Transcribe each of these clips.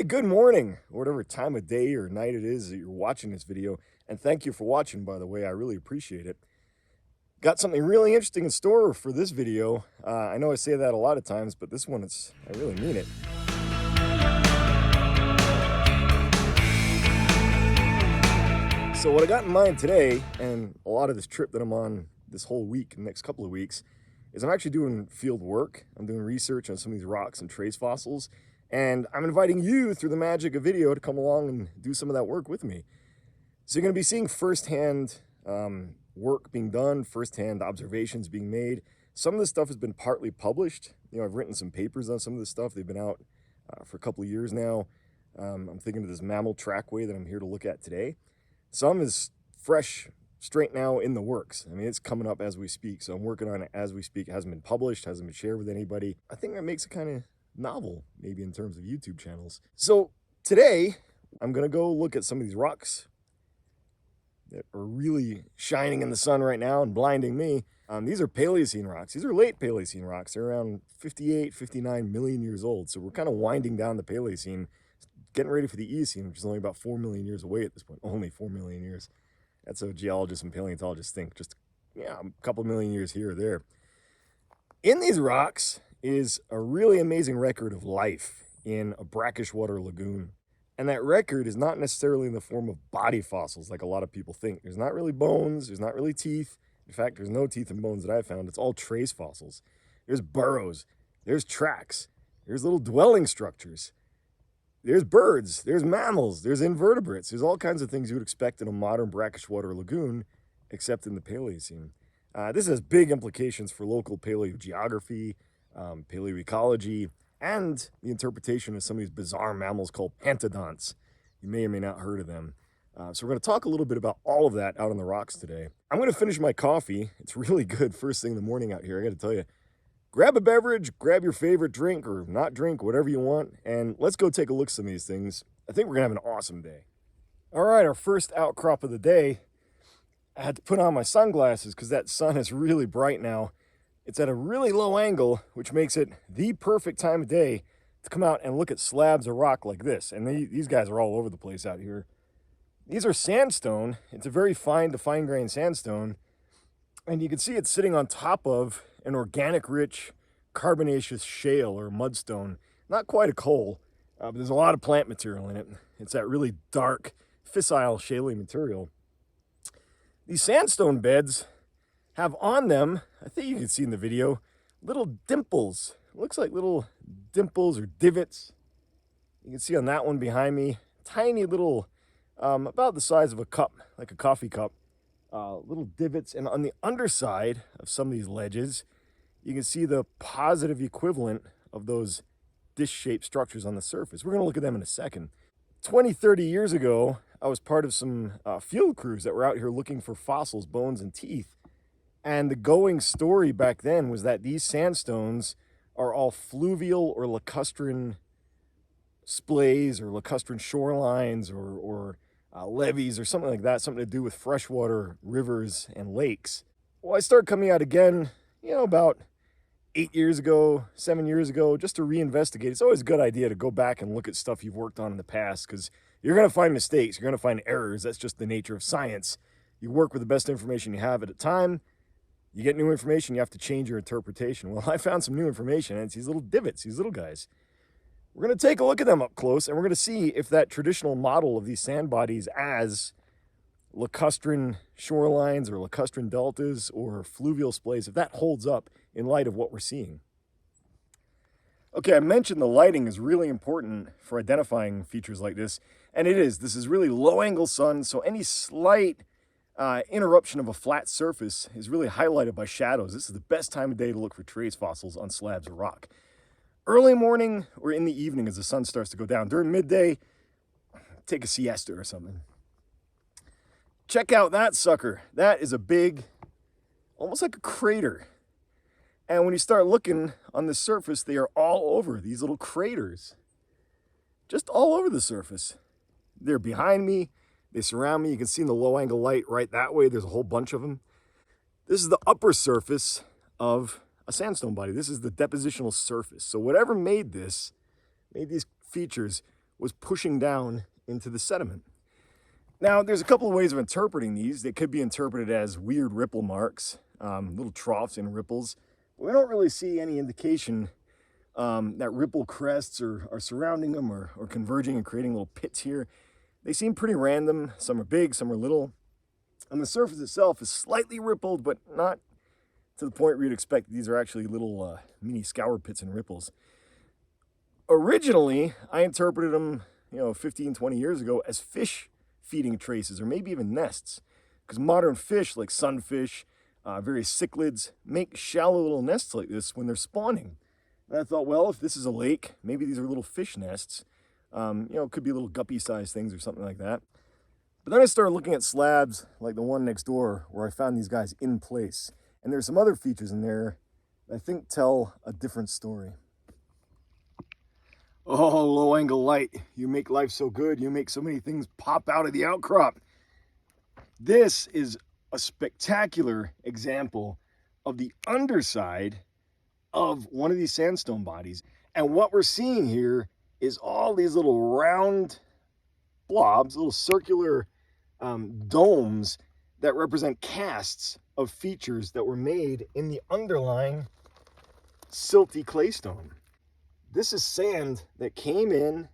good morning, or whatever time of day or night it is that you're watching this video. And thank you for watching, by the way. I really appreciate it. Got something really interesting in store for this video. I know I say that a lot of times, but this one, I really mean it. So what I got in mind today, and a lot of this trip that I'm on this whole week, the next couple of weeks, is I'm actually doing field work. I'm doing research on some of these rocks and trace fossils. And I'm inviting you, through the magic of video, to come along and do some of that work with me. So you're going to be seeing firsthand work being done, firsthand observations being made. Some of this stuff has been partly published. I've written some papers on some of this stuff. They've been out for a couple of years now. I'm thinking of this mammal trackway that I'm here to look at today. Some is fresh, straight now in the works. I mean, it's coming up as we speak. So I'm working on it as we speak. It hasn't been published, hasn't been shared with anybody. I think that makes it kind of novel, maybe in terms of YouTube channels. So today, I'm gonna go look at some of these rocks that are really shining in the sun right now and blinding me. These are Paleocene rocks. These are late Paleocene rocks. They're around 58, 59 million years old. So we're kind of winding down the Paleocene, getting ready for the Eocene, which is only about 4 million years away at this point. Only 4 million years. That's how geologists and paleontologists think. Just, a couple million years here or there. In these rocks is a really amazing record of life in a brackish water lagoon. And that record is not necessarily in the form of body fossils like a lot of people think. There's not really bones, there's not really teeth. In fact, there's no teeth and bones that I've found. It's all trace fossils. There's burrows, there's tracks, there's little dwelling structures. There's birds, there's mammals, there's invertebrates. There's all kinds of things you would expect in a modern brackish water lagoon, except in the Paleocene. This has big implications for local paleogeography, paleoecology, and the interpretation of some of these bizarre mammals called pantodonts. You may or may not have heard of them. So we're going to talk a little bit about all of that out on the rocks today. I'm going to finish my coffee. It's really good first thing in the morning out here, I got to tell you. Grab a beverage, grab your favorite drink or not drink, whatever you want, and let's go take a look at some of these things. I think we're going to have an awesome day. All right, our first outcrop of the day. I had to put on my sunglasses because that sun is really bright now. It's at a really low angle, which makes it the perfect time of day to come out and look at slabs of rock like this. And these guys are all over the place out here. These are sandstone. It's a very fine to fine-grained sandstone. And you can see it's sitting on top of an organic-rich carbonaceous shale or mudstone. Not quite a coal, but there's a lot of plant material in it. It's that really dark, fissile, shaly material. These sandstone beds have on them, I think you can see in the video, little dimples. It looks like little dimples or divots. You can see on that one behind me, tiny little, about the size of a cup, like a coffee cup, little divots. And on the underside of some of these ledges, you can see the positive equivalent of those dish-shaped structures on the surface. We're going to look at them in a second. 20, 30 years ago, I was part of some field crews that were out here looking for fossils, bones, and teeth. And the going story back then was that these sandstones are all fluvial or lacustrine splays or lacustrine shorelines or levees or something like that, something to do with freshwater rivers and lakes. Well, I started coming out again, about 8 years ago, 7 years ago, just to reinvestigate. It's always a good idea to go back and look at stuff you've worked on in the past because you're going to find mistakes. You're going to find errors. That's just the nature of science. You work with the best information you have at a time. You get new information, you have to change your interpretation. Well, I found some new information, and it's these little divots, these little guys. We're going to take a look at them up close, and we're going to see if that traditional model of these sand bodies as lacustrine shorelines or lacustrine deltas or fluvial splays, if that holds up in light of what we're seeing. Okay, I mentioned the lighting is really important for identifying features like this, and it is. This is really low-angle sun, so any slight interruption of a flat surface is really highlighted by shadows. This is the best time of day to look for trace fossils on slabs of rock. Early morning or in the evening as the sun starts to go down. During midday, take a siesta or something. Check out that sucker. That is a big, almost like a crater. And when you start looking on the surface, they are all over, these little craters. Just all over the surface. They're behind me. They surround me. You can see in the low angle light right that way, there's a whole bunch of them. This is the upper surface of a sandstone body. This is the depositional surface. So whatever made these features was pushing down into the sediment. Now, there's a couple of ways of interpreting these. They could be interpreted as weird ripple marks, little troughs and ripples. But we don't really see any indication that ripple crests are surrounding them or converging and creating little pits here. They seem pretty random. Some are big, some are little. And the surface itself is slightly rippled, but not to the point where you'd expect these are actually little mini scour pits and ripples. Originally, I interpreted them, 15, 20 years ago as fish feeding traces or maybe even nests, because modern fish like sunfish, various cichlids make shallow little nests like this when they're spawning. And I thought, well, if this is a lake, maybe these are little fish nests. It could be little guppy-sized things or something like that. But then I started looking at slabs like the one next door where I found these guys in place. And there's some other features in there that I think tell a different story. Oh, low angle light. You make life so good. You make so many things pop out of the outcrop. This is a spectacular example of the underside of one of these sandstone bodies. And what we're seeing here is all these little round blobs, little circular domes that represent casts of features that were made in the underlying silty claystone. This is sand that came in,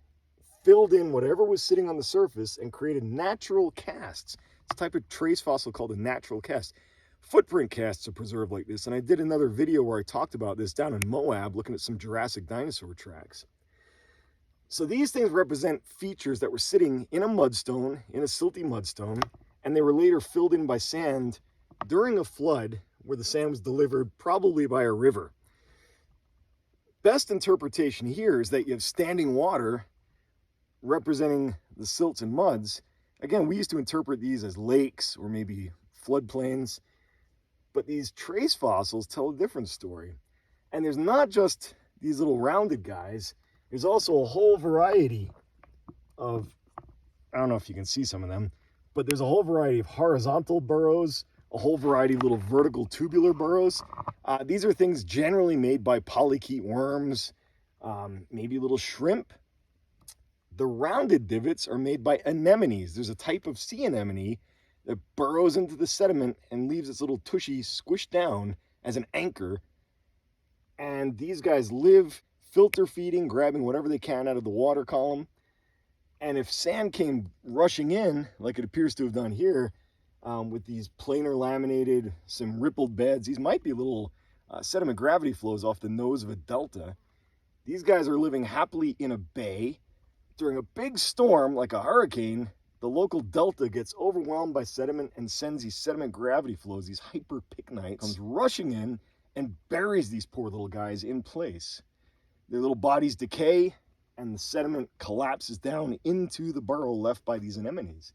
filled in whatever was sitting on the surface, and created natural casts. It's a type of trace fossil called a natural cast. Footprint casts are preserved like this, and I did another video where I talked about this down in Moab, looking at some Jurassic dinosaur tracks. So these things represent features that were sitting in a mudstone, in a silty mudstone, and they were later filled in by sand during a flood where the sand was delivered probably by a river. Best interpretation here is that you have standing water representing the silts and muds. Again, we used to interpret these as lakes or maybe floodplains, but these trace fossils tell a different story. And there's not just these little rounded guys, there's also a whole variety of, I don't know if you can see some of them, but there's a whole variety of horizontal burrows, a whole variety of little vertical tubular burrows. These are things generally made by polychaete worms, maybe little shrimp. The rounded divots are made by anemones. There's a type of sea anemone that burrows into the sediment and leaves its little tushy squished down as an anchor. And these guys live filter feeding, grabbing whatever they can out of the water column. And if sand came rushing in, like it appears to have done here, with these planar laminated, some rippled beds, these might be little sediment gravity flows off the nose of a delta. These guys are living happily in a bay. During a big storm, like a hurricane, the local delta gets overwhelmed by sediment and sends these sediment gravity flows, these hyperpicnites, comes rushing in and buries these poor little guys in place. Their little bodies decay, and the sediment collapses down into the burrow left by these anemones.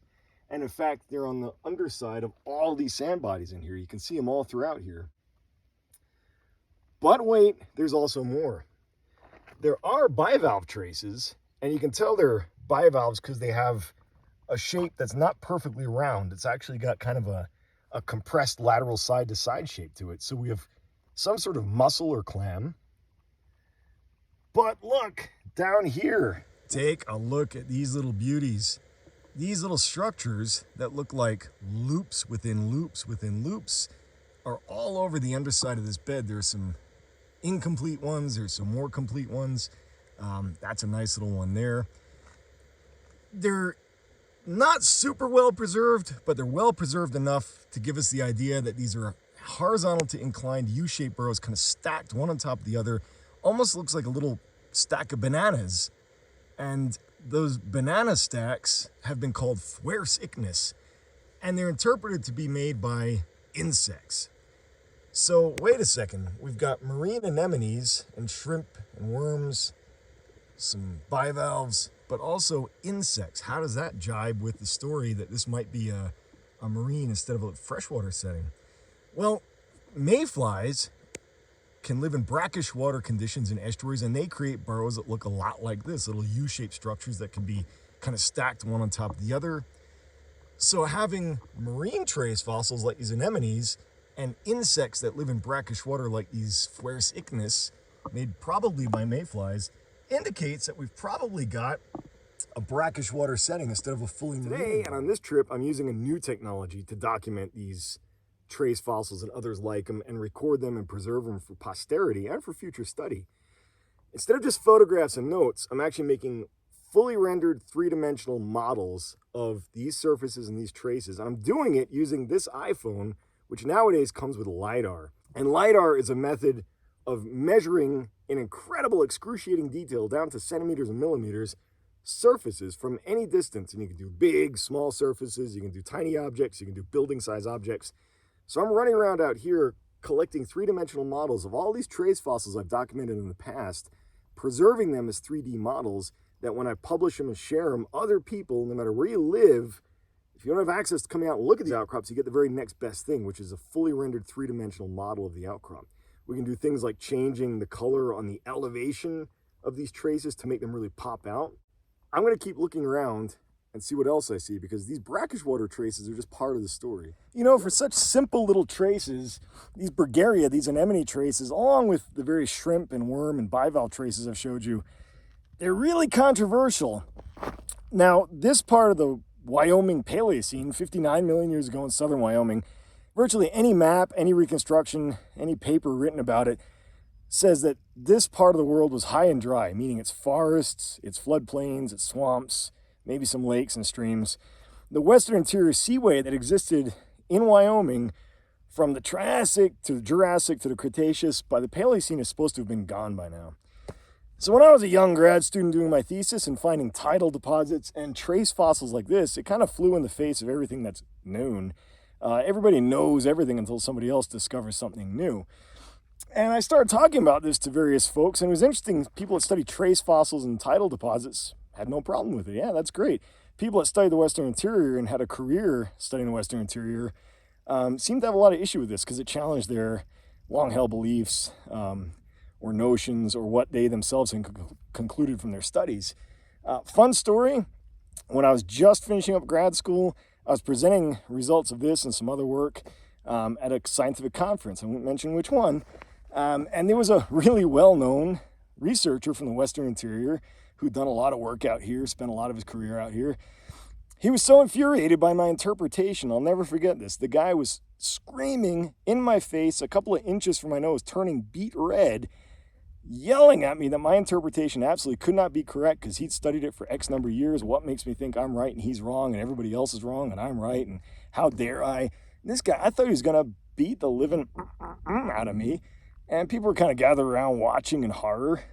And in fact, they're on the underside of all these sand bodies in here. You can see them all throughout here. But wait, there's also more. There are bivalve traces, and you can tell they're bivalves because they have a shape that's not perfectly round. It's actually got kind of a compressed lateral side-to-side shape to it. So we have some sort of mussel or clam. But look, down here, take a look at these little beauties. These little structures that look like loops within loops within loops are all over the underside of this bed. There's some incomplete ones, there's some more complete ones. That's a nice little one there. They're not super well preserved, but they're well preserved enough to give us the idea that these are horizontal to inclined U-shaped burrows, kind of stacked one on top of the other. Almost looks like a little stack of bananas. And those banana stacks have been called Fuers ignis, and they're interpreted to be made by insects. So wait a second, we've got marine anemones and shrimp and worms, some bivalves, but also insects. How does that jibe with the story that this might be a marine instead of a freshwater setting? Well, mayflies can live in brackish water conditions in estuaries, and they create burrows that look a lot like this, little U-shaped structures that can be kind of stacked one on top of the other. So having marine trace fossils like these anemones and insects that live in brackish water like these Fuers ignis, made probably by mayflies, indicates that we've probably got a brackish water setting instead of a fully marine. Today, and on this trip, I'm using a new technology to document these trace fossils and others like them and record them and preserve them for posterity and for future study. Instead of just photographs and notes, I'm actually making fully rendered three-dimensional models of these surfaces and these traces. And I'm doing it using this iPhone, which nowadays comes with LiDAR. And LiDAR is a method of measuring in incredible excruciating detail down to centimeters and millimeters surfaces from any distance. And you can do big, small surfaces, you can do tiny objects, you can do building size objects. So I'm running around out here collecting three-dimensional models of all these trace fossils I've documented in the past, preserving them as 3D models that when I publish them and share them, other people, no matter where you live, if you don't have access to coming out and look at the outcrops, you get the very next best thing, which is a fully rendered three-dimensional model of the outcrop. We can do things like changing the color on the elevation of these traces to make them really pop out. I'm going to keep looking around and see what else I see, because these brackish water traces are just part of the story. You know, for such simple little traces, these Bergeria, these anemone traces, along with the various shrimp and worm and bivalve traces I've showed you, they're really controversial. Now, this part of the Wyoming Paleocene, 59 million years ago in southern Wyoming, virtually any map, any reconstruction, any paper written about it says that this part of the world was high and dry, meaning it's forests, it's floodplains, it's swamps, maybe some lakes and streams. The western interior seaway that existed in Wyoming from the Triassic to the Jurassic to the Cretaceous by the Paleocene is supposed to have been gone by now. So when I was a young grad student doing my thesis and finding tidal deposits and trace fossils like this, it kind of flew in the face of everything that's known. Everybody knows everything until somebody else discovers something new. And I started talking about this to various folks, and it was interesting. People that study trace fossils and tidal deposits had no problem with it. Yeah, that's great. People that studied the Western Interior and had a career studying the Western Interior seemed to have a lot of issue with this because it challenged their long-held beliefs or notions or what they themselves had concluded from their studies. Fun story, when I was just finishing up grad school, I was presenting results of this and some other work at a scientific conference. I won't mention which one. And there was a really well-known researcher from the Western Interior who'd done a lot of work out here, spent a lot of his career out here. He was so infuriated by my interpretation, I'll never forget this. The guy was screaming in my face, a couple of inches from my nose, turning beet red, yelling at me that my interpretation absolutely could not be correct because he'd studied it for X number of years. What makes me think I'm right and he's wrong and everybody else is wrong and I'm right, and how dare I? And this guy, I thought he was going to beat the living out of me, and people were kind of gathered around watching in horror.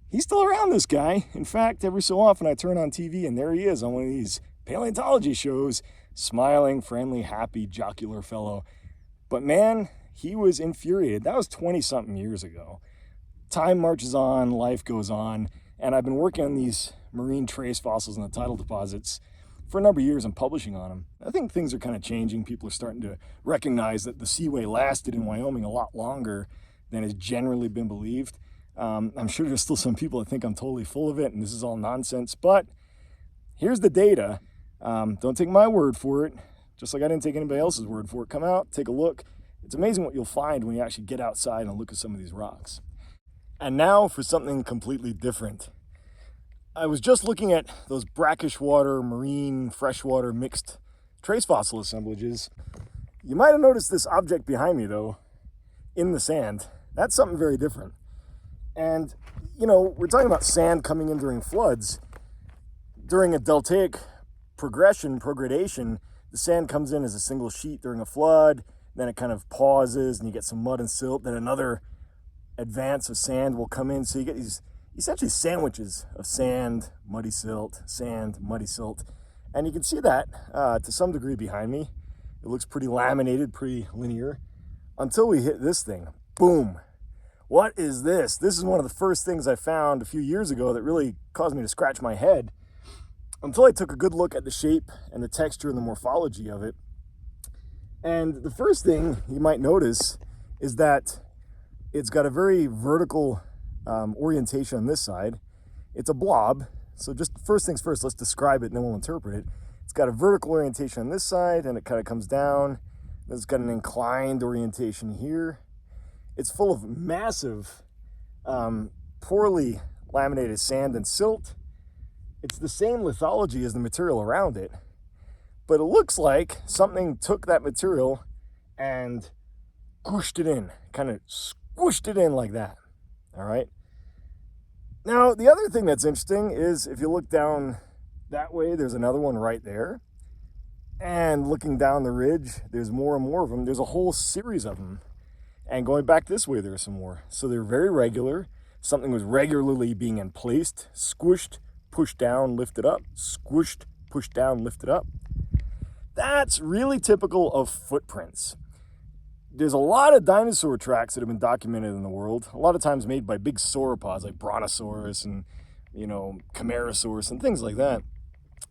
He's still around, this guy. In fact, every so often I turn on TV and there he is on one of these paleontology shows, smiling, friendly, happy, jocular fellow. But man, he was infuriated. That was 20-something years ago. Time marches on, life goes on, and I've been working on these marine trace fossils and the tidal deposits for a number of years and publishing on them. I think things are kind of changing. People are starting to recognize that the seaway lasted in Wyoming a lot longer than has generally been believed. I'm sure there's still some people that think I'm totally full of it and this is all nonsense, but here's the data. Don't take my word for it, just like I didn't take anybody else's word for it. Come out, take a look. It's amazing what you'll find when you actually get outside and look at some of these rocks. And now for something completely different. I was just looking at those brackish water, marine, freshwater mixed trace fossil assemblages. You might have noticed this object behind me though, in the sand. That's something very different. And, you know, we're talking about sand coming in during floods. During a deltaic progradation, the sand comes in as a single sheet during a flood, then it kind of pauses and you get some mud and silt, then another advance of sand will come in. So you get these essentially sandwiches of sand, muddy silt, sand, muddy silt. And you can see that to some degree behind me. It looks pretty laminated, pretty linear, until we hit this thing. Boom. What is this? This is one of the first things I found a few years ago that really caused me to scratch my head until I took a good look at the shape and the texture and the morphology of it. And the first thing you might notice is that it's got a very vertical orientation on this side. It's a blob. So just first things first, let's describe it and then we'll interpret it. It's got a vertical orientation on this side and it kind of comes down. It's got an inclined orientation here. It's full of massive, poorly laminated sand and silt. It's the same lithology as the material around it, but it looks like something took that material and squished it in, kind of squished it in like that. All right. Now, the other thing that's interesting is if you look down that way, there's another one right there. And looking down the ridge, there's more and more of them. There's a whole series of them. And going back this way, there are some more. So they're very regular. Something was regularly being emplaced, squished, pushed down, lifted up, squished, pushed down, lifted up. That's really typical of footprints. There's a lot of dinosaur tracks that have been documented in the world, a lot of times made by big sauropods like Brontosaurus and, Camarasaurus and things like that.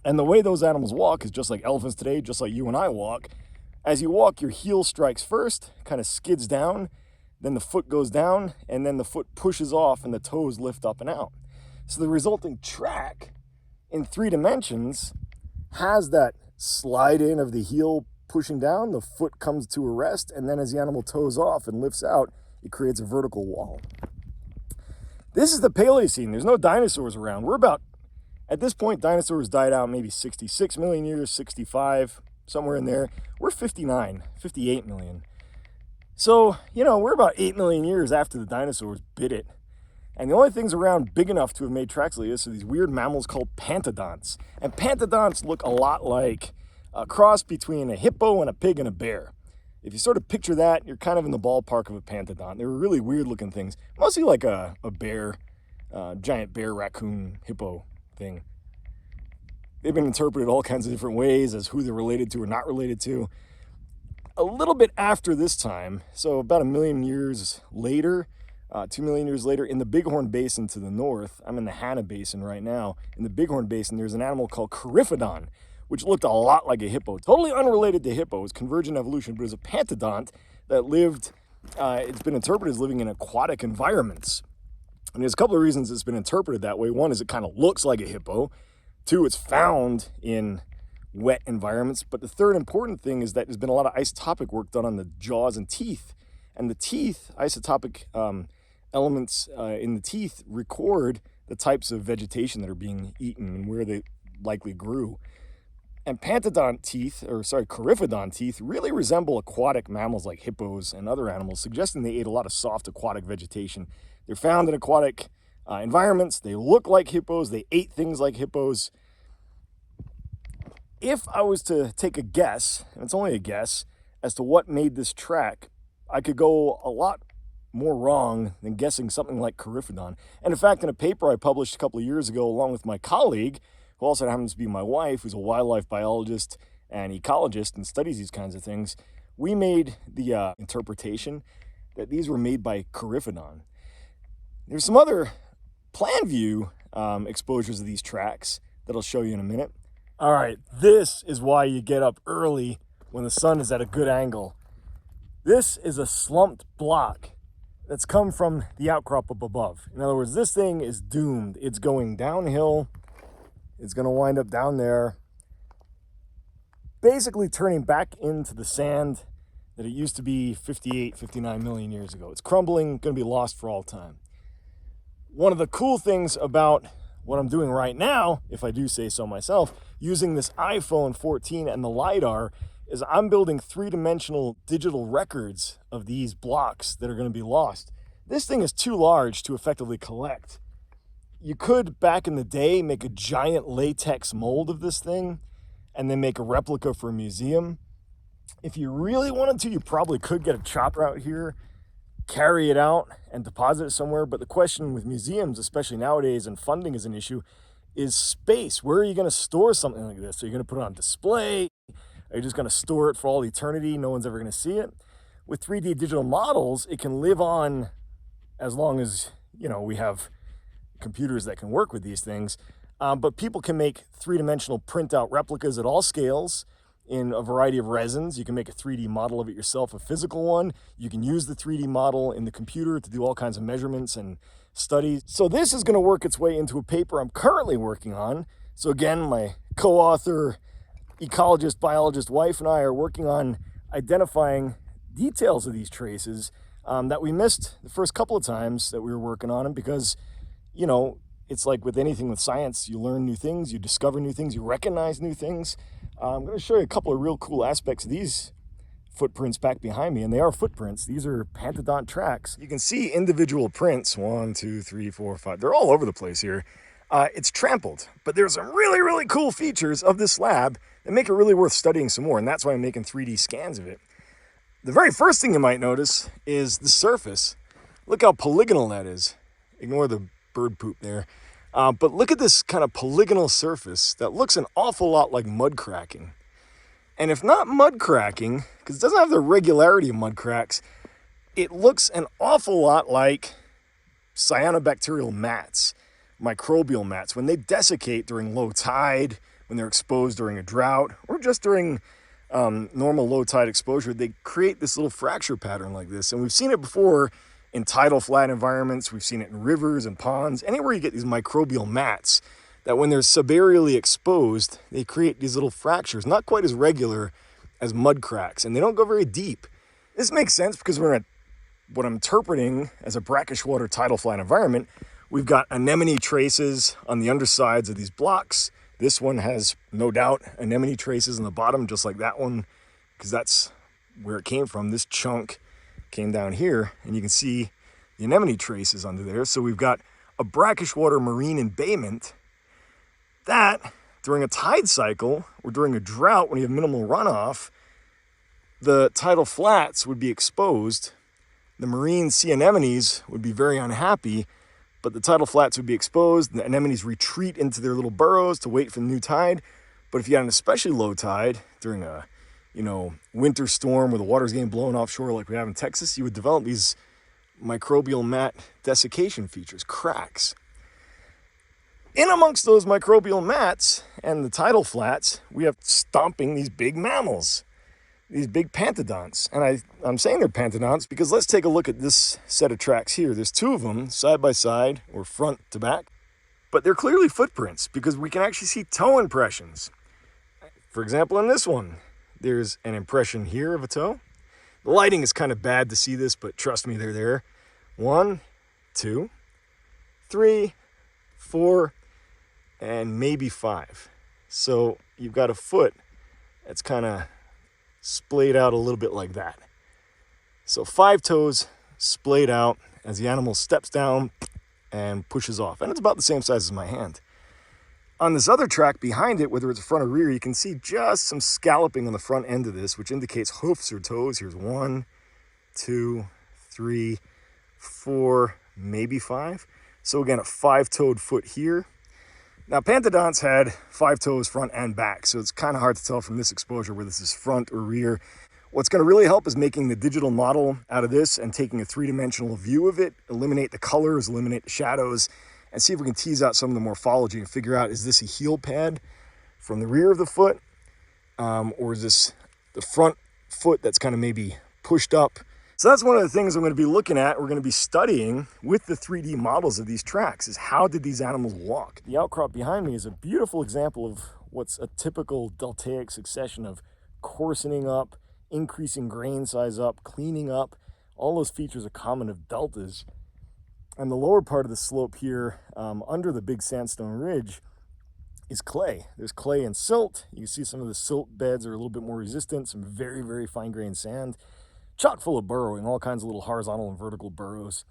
And the way those animals walk is just like elephants today, just like you and I walk. As you walk, your heel strikes first, kind of skids down, then the foot goes down, and then the foot pushes off and the toes lift up and out. So the resulting track in 3 dimensions has that slide in of the heel pushing down, the foot comes to a rest, and then as the animal toes off and lifts out, it creates a vertical wall. This is the Paleocene. There's no dinosaurs around. At this point, dinosaurs died out maybe 66 million years, 65, somewhere in there. We're 59, 58 million. So, we're about 8 million years after the dinosaurs bit it. And the only things around big enough to have made tracks like this are these weird mammals called pantodonts. And pantodonts look a lot like a cross between a hippo and a pig and a bear. If you sort of picture that, you're kind of in the ballpark of a pantodont. They were really weird looking things, mostly like a bear, giant bear, raccoon, hippo thing. They've been interpreted all kinds of different ways as who they're related to or not related to. A little bit after this time, so about 1 million years later, 2 million years later, in the Bighorn Basin to the north, I'm in the Hanna Basin right now. In the Bighorn Basin, there's an animal called Coryphodon, which looked a lot like a hippo. Totally unrelated to hippos, convergent evolution, but it was a pantodont that lived, it's been interpreted as living in aquatic environments. And there's a couple of reasons it's been interpreted that way. One is it kind of looks like a hippo. 2, it's found in wet environments. But the third important thing is that there's been a lot of isotopic work done on the jaws and teeth. And the teeth, isotopic elements in the teeth record the types of vegetation that are being eaten and where they likely grew. And Coryphodon teeth really resemble aquatic mammals like hippos and other animals, suggesting they ate a lot of soft aquatic vegetation. They're found in aquatic environments. They look like hippos. They ate things like hippos. If I was to take a guess, and it's only a guess, as to what made this track, I could go a lot more wrong than guessing something like Coryphodon. And in fact, in a paper I published a couple of years ago, along with my colleague, who also happens to be my wife, who's a wildlife biologist and ecologist and studies these kinds of things, we made the interpretation that these were made by Coryphodon. There's some other plan view exposures of these tracks that I'll show you in a minute. All right, this is why you get up early when the sun is at a good angle. This is a slumped block that's come from the outcrop up above. In other words, this thing is doomed. It's going downhill. It's going to wind up down there, basically turning back into the sand that it used to be 58, 59 million years ago. It's crumbling, going to be lost for all time. One of the cool things about what I'm doing right now, if I do say so myself, using this iPhone 14 and the LiDAR, is I'm building 3-dimensional digital records of these blocks that are going to be lost. This thing is too large to effectively collect. You could, back in the day, make a giant latex mold of this thing and then make a replica for a museum. If you really wanted to, you probably could get a chopper out here, carry it out, and deposit it somewhere. But the question with museums, especially nowadays, and funding is an issue, is space. Where are you going to store something like this? Are you going to put it on display? Are you just going to store it for all eternity? No one's ever going to see it. With 3D digital models, it can live on as long as, we have computers that can work with these things. But people can make 3-dimensional printout replicas at all scales in a variety of resins. You can make a 3D model of it yourself, a physical one. You can use the 3D model in the computer to do all kinds of measurements and studies. So this is going to work its way into a paper I'm currently working on. So again, my co-author, ecologist, biologist wife and I are working on identifying details of these traces that we missed the first couple of times that we were working on them because, it's like with anything with science, you learn new things, you discover new things, you recognize new things. I'm going to show you a couple of real cool aspects of these footprints back behind me, and they are footprints. These are pantodont tracks. You can see individual prints, 1, 2, 3, 4, 5. They're all over the place here. It's trampled, but there's some really, really cool features of this lab that make it really worth studying some more, and that's why I'm making 3D scans of it. The very first thing you might notice is the surface. Look how polygonal that is. Ignore the bird poop there. But look at this kind of polygonal surface that looks an awful lot like mud cracking. And if not mud cracking, because it doesn't have the regularity of mud cracks, it looks an awful lot like cyanobacterial mats, microbial mats. When they desiccate during low tide, when they're exposed during a drought, or just during normal low tide exposure, they create this little fracture pattern like this. And we've seen it before in tidal flat environments. We've seen it in rivers and ponds, anywhere you get these microbial mats that when they're subaerially exposed, they create these little fractures, not quite as regular as mud cracks, and they don't go very deep. This makes sense because we're in what I'm interpreting as a brackish water tidal flat environment. We've got anemone traces on the undersides of these blocks. This one has, no doubt, anemone traces on the bottom, just like that one, because that's where it came from. This chunk came down here, and you can see the anemone traces under there. So we've got a brackish water marine embayment that, during a tide cycle or during a drought when you have minimal runoff, the tidal flats would be exposed. The marine sea anemones would be very unhappy, but the tidal flats would be exposed, and the anemones retreat into their little burrows to wait for the new tide. But if you had an especially low tide during a, winter storm where the water's getting blown offshore like we have in Texas, you would develop these microbial mat desiccation features, cracks. In amongst those microbial mats and the tidal flats, we have stomping these big mammals, these big pantodonts. And I'm saying they're pantodonts because let's take a look at this set of tracks here. There's two of them, side by side or front to back, but they're clearly footprints because we can actually see toe impressions. For example, in this one, there's an impression here of a toe. The lighting is kind of bad to see this, but trust me, they're there. 1, 2, 3, 4, and maybe 5. So you've got a foot that's kind of splayed out a little bit like that. So 5 toes splayed out as the animal steps down and pushes off. And it's about the same size as my hand. On this other track behind it, whether it's front or rear, you can see just some scalloping on the front end of this, which indicates hoofs or toes. Here's 1, 2, 3, 4, maybe 5. So again, a 5-toed foot here. Now, pantodonts had 5 toes front and back, so it's kind of hard to tell from this exposure whether this is front or rear. What's going to really help is making the digital model out of this and taking a 3-dimensional view of it, eliminate the colors, eliminate the shadows, and see if we can tease out some of the morphology and figure out, is this a heel pad from the rear of the foot, or is this the front foot that's kind of maybe pushed up? So that's one of the things I'm going to be looking at, we're going to be studying with the 3D models of these tracks, is how did these animals walk? The outcrop behind me is a beautiful example of what's a typical deltaic succession of coarsening up, increasing grain size up, cleaning up. All those features are common of deltas. And the lower part of the slope here, under the big sandstone ridge, is clay. There's clay and silt. You can see some of the silt beds are a little bit more resistant, some very, very fine-grained sand. Chock full of burrowing, all kinds of little horizontal and vertical burrows.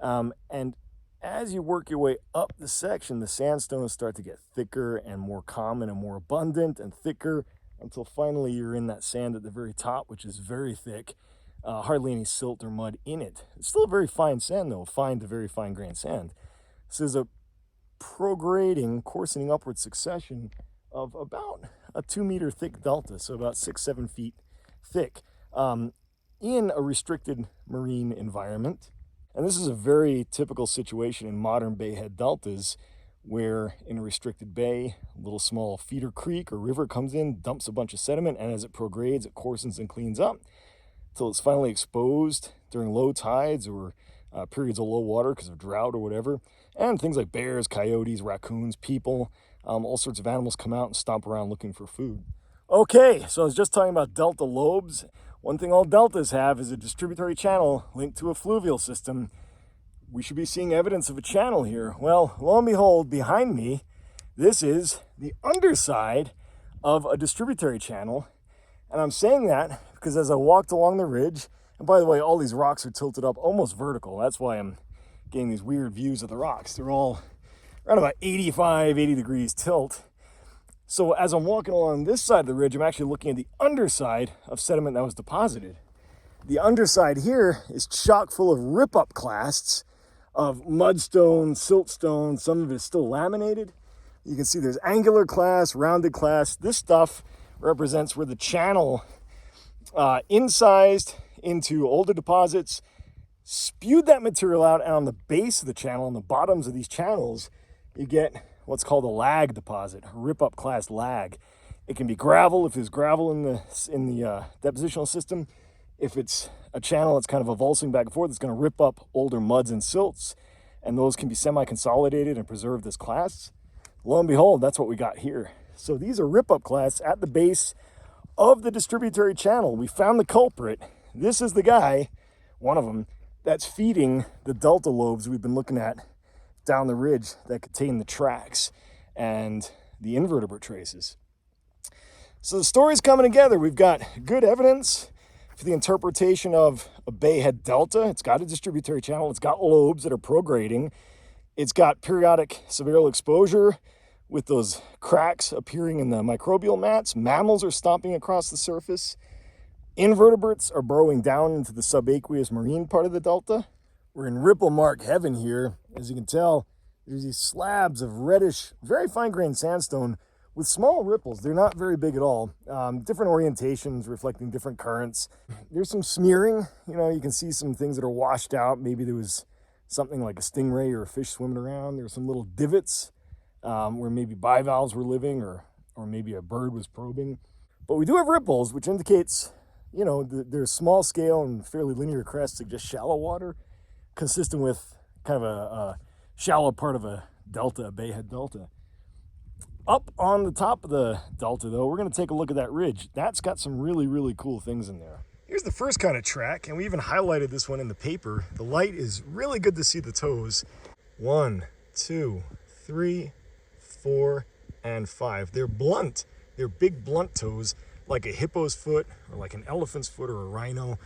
And as you work your way up the section, the sandstones start to get thicker and more common and more abundant and thicker until finally you're in that sand at the very top, which is very thick, hardly any silt or mud in it. It's still a very fine sand though, fine to very fine grained sand. So there's a prograding, coarsening upward succession of about a 2-meter thick delta, so about 6-7 feet thick. In a restricted marine environment. And this is a very typical situation in modern bayhead deltas where in a restricted bay, a little small feeder creek or river comes in, dumps a bunch of sediment, and as it progrades, it coarsens and cleans up until it's finally exposed during low tides or periods of low water because of drought or whatever. And things like bears, coyotes, raccoons, people, all sorts of animals come out and stomp around looking for food. Okay, so I was just talking about delta lobes. One thing all deltas have is a distributary channel linked to a fluvial system. we should be seeing evidence of a channel here. Well, lo and behold, behind me, this is the underside of a distributary channel. And I'm saying that because as I walked along the ridge, and by the way, all these rocks are tilted up almost vertical. That's why I'm getting these weird views of the rocks. They're all around about 85, 80 degrees tilt. So as I'm walking along this side of the ridge, I'm actually looking at the underside of sediment that was deposited. The underside here is chock full of rip-up clasts of mudstone, siltstone. Some of it is still laminated. You can see there's angular clasts, rounded clasts. This stuff represents where the channel incised into older deposits, spewed that material out, and on the base of the channel, on the bottoms of these channels, you get what's called a lag deposit, a rip-up class lag. It can be gravel if there's gravel in the depositional system. If it's a channel that's kind of avulsing back and forth, it's going to rip up older muds and silts, and those can be semi-consolidated and preserved as clasts. Lo and behold, that's what we got here. So these are rip-up clasts at the base of the distributary channel. We found the culprit. This is the guy, one of them, that's feeding the delta lobes we've been looking at down the ridge that contain the tracks and the invertebrate traces. So the story's coming together. We've got good evidence for the interpretation of a bayhead delta. It's got a distributary channel. It's got lobes that are prograding. It's got periodic subaerial exposure with those cracks appearing in the microbial mats. Mammals are stomping across the surface. Invertebrates are burrowing down into the subaqueous marine part of the delta. We're in ripple mark heaven here. As you can tell, there's these slabs of reddish, very fine-grained sandstone with small ripples. They're not very big at all. Different orientations reflecting different currents. There's some smearing. You can see some things that are washed out. Maybe there was something like a stingray or a fish swimming around. There's some little divots where maybe bivalves were living or maybe a bird was probing. But we do have ripples, which indicates, there's small scale and fairly linear crests, just shallow water, consistent with kind of a shallow part of a delta, a bayhead delta. Up on the top of the delta, though, we're going to take a look at that ridge. That's got some really, really cool things in there. Here's the first kind of track, and we even highlighted this one in the paper. The light is really good to see the toes. 1, 2, 3, 4, and 5. They're blunt. They're big blunt toes, like a hippo's foot or like an elephant's foot or a rhino.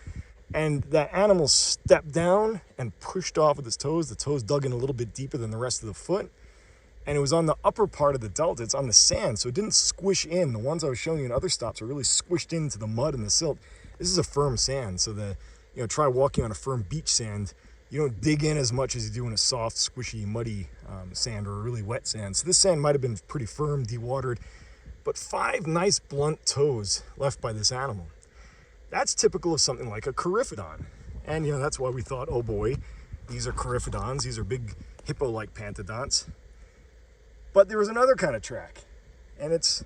And that animal stepped down and pushed off with its toes. The toes dug in a little bit deeper than the rest of the foot. And it was on the upper part of the delta. It's on the sand, so it didn't squish in. The ones I was showing you in other stops are really squished into the mud and the silt. This is a firm sand, so try walking on a firm beach sand. You don't dig in as much as you do in a soft, squishy, muddy sand or a really wet sand. So this sand might have been pretty firm, dewatered, but 5 nice blunt toes left by this animal. That's typical of something like a coryphodon. And that's why we thought, oh boy, these are coryphodons. These are big hippo-like pantodonts. But there was another kind of track, and it's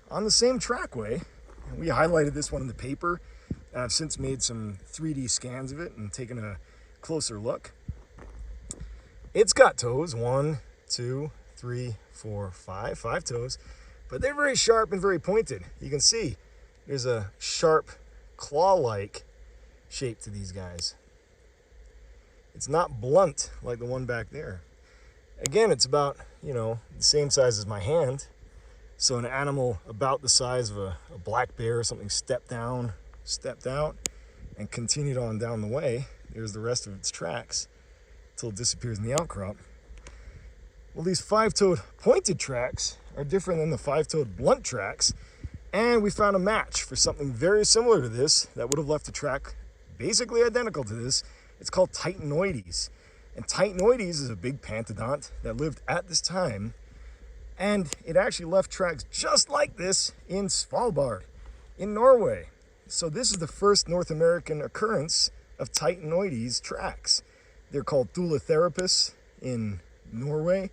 on the same trackway. And we highlighted this one in the paper, and I've since made some 3D scans of it and taken a closer look. It's got toes, 1, 2, 3, 4, 5 toes, but they're very sharp and very pointed. You can see there's a sharp claw-like shape to these guys. It's not blunt like the one back there. Again, it's about, the same size as my hand. So an animal about the size of a black bear or something stepped down, stepped out, and continued on down the way. There's the rest of its tracks until it disappears in the outcrop. Well, these 5-toed pointed tracks are different than the 5-toed blunt tracks. And we found a match for something very similar to this that would have left a track basically identical to this. It's called Titanoides. And Titanoides is a big pantodont that lived at this time. And it actually left tracks just like this in Svalbard, in Norway. So this is the first North American occurrence of Titanoides tracks. They're called Thulatherapus in Norway.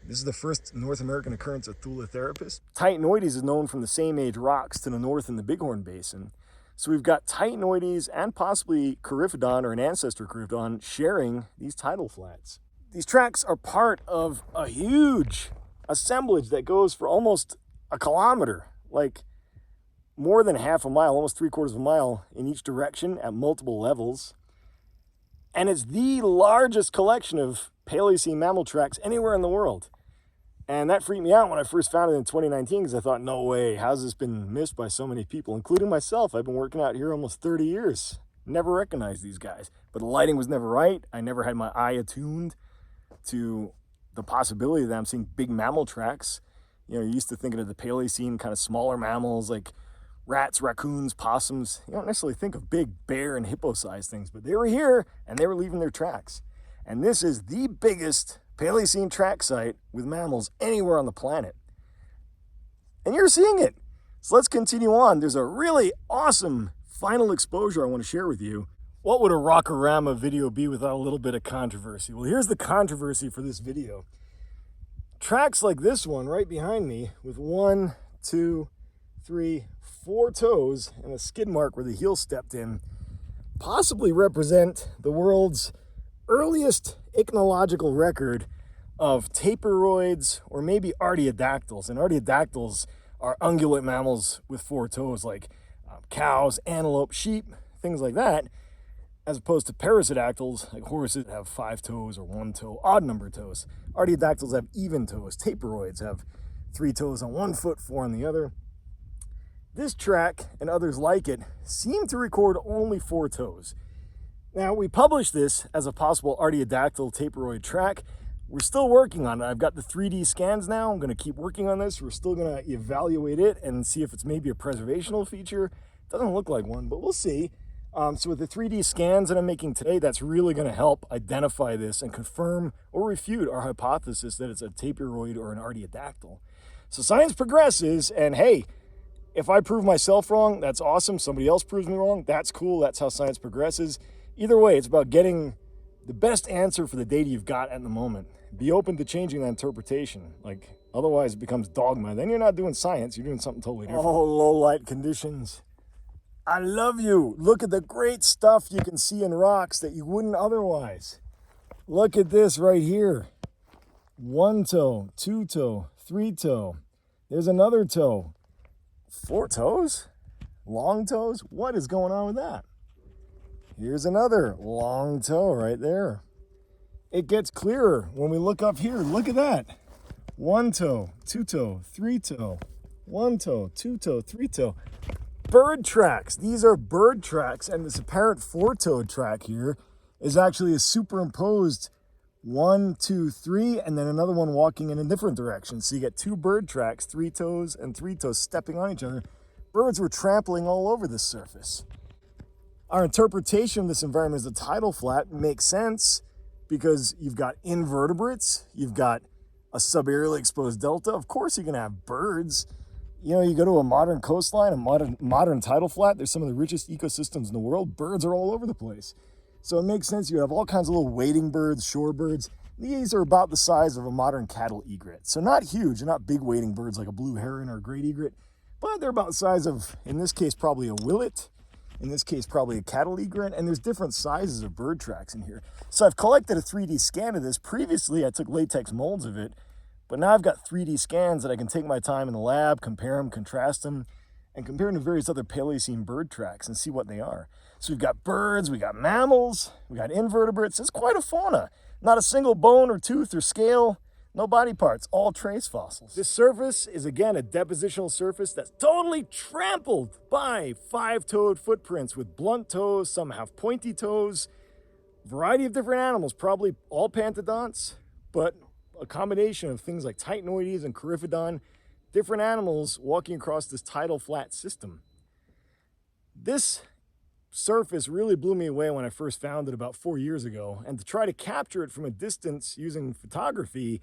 This is the first North American occurrence of Thulatherapus. Titanoides is known from the same age rocks to the north in the Bighorn Basin. So we've got Titanoides and possibly Coryphodon or an ancestor Coryphodon sharing these tidal flats. These tracks are part of a huge assemblage that goes for almost a kilometer, like more than half a mile, almost 3/4 of a mile in each direction at multiple levels. And it's the largest collection of Paleocene mammal tracks anywhere in the world. And that freaked me out when I first found it in 2019 because I thought, no way, how's this been missed by so many people, including myself? I've been working out here almost 30 years. Never recognized these guys. But the lighting was never right. I never had my eye attuned to the possibility that I'm seeing big mammal tracks. You know, you're used to thinking of the Paleocene kind of smaller mammals like rats, raccoons, possums. You don't necessarily think of big bear and hippo-sized things, but they were here and they were leaving their tracks. And this is the biggest Paleocene track site with mammals anywhere on the planet. And you're seeing it. So let's continue on. There's a really awesome final exposure I want to share with you. What would a Rock-o-Rama video be without a little bit of controversy? Well, here's the controversy for this video. Tracks like this one right behind me with 1, 2, 3, 4 toes and a skid mark where the heel stepped in possibly represent the world's earliest ichnological record of taperoids or maybe artiodactyls. And artiodactyls are ungulate mammals with 4 toes like cows, antelope, sheep, things like that, as opposed to parasitactyls like horses that have 5 toes or 1 toe, odd number toes. Artiodactyls have even toes. Taperoids have 3 toes on one foot, 4 on the other. This track and others like it seem to record only 4 toes. Now, we published this as a possible artiodactyl taperoid track. We're still working on it. I've got the 3D scans now. I'm going to keep working on this. We're still going to evaluate it and see if it's maybe a preservational feature. It doesn't look like one, but we'll see. So with the 3D scans that I'm making today, that's really going to help identify this and confirm or refute our hypothesis that it's a taperoid or an artiodactyl. So science progresses, and hey, if I prove myself wrong, that's awesome. Somebody else proves me wrong, that's cool. That's how science progresses. Either way, it's about getting the best answer for the data you've got at the moment. Be open to changing that interpretation. Like, otherwise it becomes dogma. Then you're not doing science, you're doing something totally different. Oh, low light conditions. I love you. Look at the great stuff you can see in rocks that you wouldn't otherwise. Look at this right here. 1 toe, 2 toe, 3 toe. There's another toe. 4 toes? Long toes? What is going on with that? Here's another long toe right there. It gets clearer when we look up here. Look at that. 1 toe, 2 toe, 3 toe. 1 toe, 2 toe, 3 toe. Bird tracks. These are bird tracks, and this apparent 4-toed track here is actually a superimposed 1, 2, 3, and then another one walking in a different direction. So you get 2 bird tracks, 3 toes and 3 toes stepping on each other. Birds were trampling all over this surface. Our interpretation of this environment as a tidal flat makes sense because you've got invertebrates, you've got a subaerially exposed delta. Of course you're going to have birds. You know, you go to a modern coastline, a modern tidal flat, there's some of the richest ecosystems in the world. Birds are all over the place. So it makes sense. You have all kinds of little wading birds, shore birds. These are about the size of a modern cattle egret. So not huge, they're not big wading birds like a blue heron or a great egret, but they're about the size of, in this case, probably a willet. In this case, probably a cattle egret, and there's different sizes of bird tracks in here. So I've collected a 3D scan of this. Previously, I took latex molds of it, but now I've got 3D scans that I can take my time in the lab, compare them, contrast them, and compare them to various other Paleocene bird tracks and see what they are. So we've got birds, we got mammals, we got invertebrates. It's quite a fauna. Not a single bone or tooth or scale, no body parts, all trace fossils. This surface is, again, a depositional surface that's totally trampled by 5-toed footprints with blunt toes. Some have pointy toes. Variety of different animals, probably all pantodonts, but a combination of things like titanoides and coryphodon, different animals walking across this tidal flat system. This surface really blew me away when I first found it about 4 years ago, and to try to capture it from a distance using photography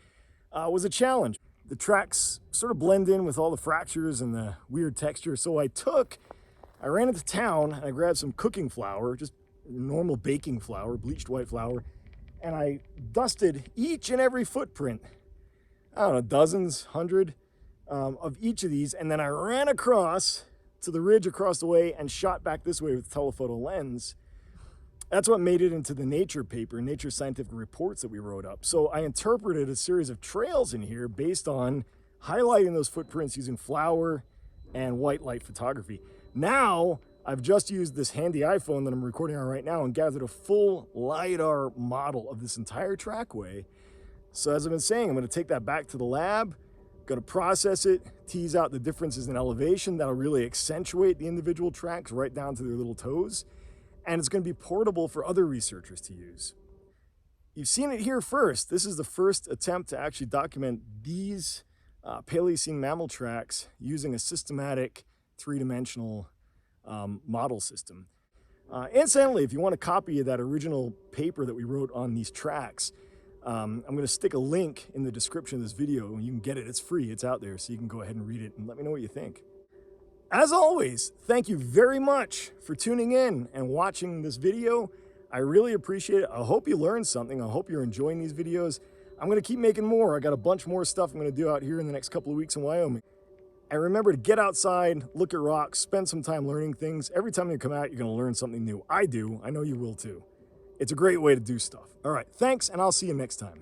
was a challenge. The tracks sort of blend in with all the fractures and the weird texture, so I ran into town and I grabbed some cooking flour, just normal baking flour, bleached white flour, and I dusted each and every footprint, I don't know, dozens, 100 of each of these, and then I ran across to the ridge across the way and shot back this way with a telephoto lens. That's what made it into the Nature paper, Nature Scientific Reports that we wrote up. So I interpreted a series of trails in here based on highlighting those footprints using flour and white light photography. Now I've just used this handy iPhone that I'm recording on right now and gathered a full LiDAR model of this entire trackway. So as I've been saying, I'm going to take that back to the lab, going to process it, tease out the differences in elevation that'll really accentuate the individual tracks right down to their little toes, and it's going to be portable for other researchers to use. You've seen it here first. This is the first attempt to actually document these Paleocene mammal tracks using a systematic three-dimensional model system. Incidentally, if you want a copy of that original paper that we wrote on these tracks, I'm going to stick a link in the description of this video. You can get it. It's free. It's out there, so you can go ahead and read it and let me know what you think. As always, thank you very much for tuning in and watching this video. I really appreciate it. I hope you learned something. I hope you're enjoying these videos. I'm going to keep making more. I got a bunch more stuff I'm going to do out here in the next couple of weeks in Wyoming. And remember to get outside, look at rocks, spend some time learning things. Every time you come out, you're going to learn something new. I do. I know you will too. It's a great way to do stuff. All right, thanks, and I'll see you next time.